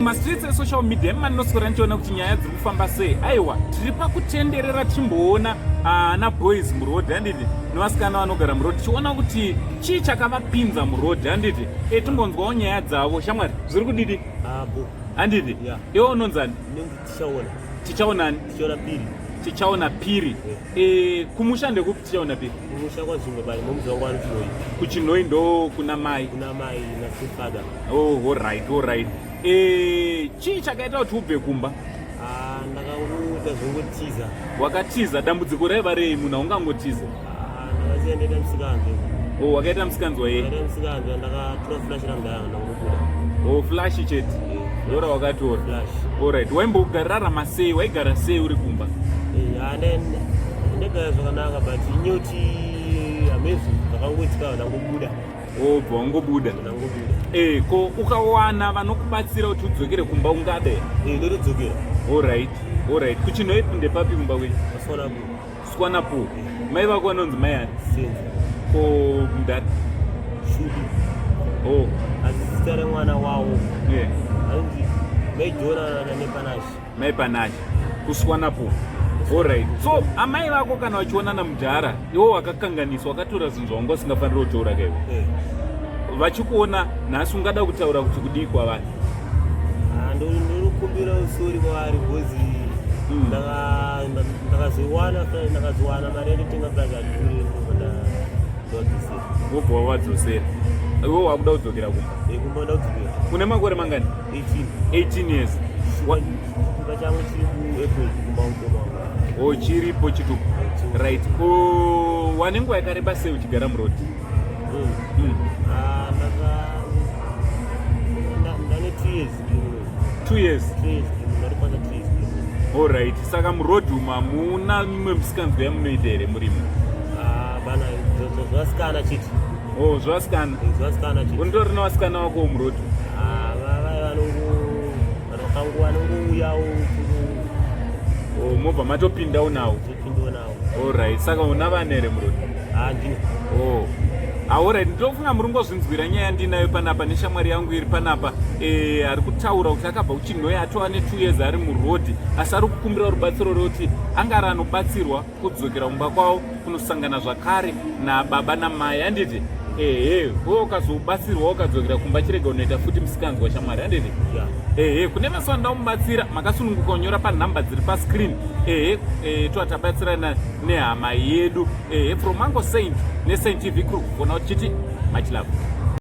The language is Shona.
Mastreets esocial media manoswera nchiona kuti nyaya dziri kufamba sei. Aiwa, tiri pakutenderera timboona ana boys muroad handiti nevasikana vanogara muroad tichiona kuti chii chakavapinza muroad handiti timbonzwawo nyaya dzavo. Shamwari zviri kudidi handiti iwe unonzani? Tichaonani? Tichaona Piri. Kumusha ndekupi tichaona Piri? Kumusha kwazvimwe bali mumudzi wangu ari Chinhoyi. Kuchinhoyi ndo kuna mai? Kuna mai naSifada. Oh, all right. Chii chakaita kuti ubve Kumba? Ndakangoita zvongotiza. Wakatiza dambudziko raiva rei munhu ungangotiza? Ndakaziya ndaita musikanzwa. Oh, wakaita musikanzwa ye? Ndaita musikanzwa ndakatora flash rangu ndakangobuda. Oh, flash chete. Ndora wakatora. Flash. All right. Waimbogararama sei? Waigara sei uri Kumba? Ndagara zvakanaka but inyoti amazing ndakangoitika ndangobuda. Oh, wangobuda. Ko ukawana vanokubatsira kuti udzokere Kumba ungade? Ndinodzokera. All right. Kuchinhoyi ndepapi Kumba kwenyu? Skwanapo. Mai vako vanonzi mai ani? Senza. Ko mudhara? Shudu. Oh. Asisita remwana wawo. Anzi maijona nepanashi. Mai panashi. Kuswanapo. All right. So amai vako kana vachionana mudhara iwo wakakanganiswa wakatora zvinhu zvawanga usingafaniri kutora kaiwe? Vachikuona nhasi ungada kutaura kuti kudii kwavari? Ndinokumbira usori kwavari because ndakazowana mari yekutenga bhazi adhure ndodhisira. Wobva wavadzosera. Iwe wakuda kudzokera Kumba? Kumba nda kudzokera. Une makore mangani? 18 years. Chimba changu chiri kuApril Kumba utomo. Oh, chiripo chituku. Right. Wane nguva yakareba sei uchigara muroad? Ndane 2 years. 2 years? 2 years. Ndarikwanza 2 years. All right. Saka muroad umu hamuna mimwe musikanzwa yamunoita here murimo? Bana zvasikana chete. Oh, zvasikana? Zvasikana chete. Undori navasikana vako muroad? Vanongouyawo. Oh, mobva matopindawo nawo? Tipindawo nawo. All right. Saka una vana here muroad? Ndina. Oh. All right. Ndofunga muri ngozvinzwira nyaya ndinayo panapa neshamwari yangu iri panapa ari kutaura kuti akabva kuChinhoyi atova ne2 years ari muroad asi ari kukumbira rubatsiro rekuti angari anobatsirwa kudzokera kumba kwavo kunosangana zvakare nababa namai handiti wewe ukazobatsirwa ukadzokera kumba chirega unoita futi musikanzwa shamwari handiti kune mazuva ndamubatsira makasununguka kunyora panhamba dziri pascreen toatabatsirana nehama yedu from Mango Saint neSaint TV crew kuona kuti chiti much love.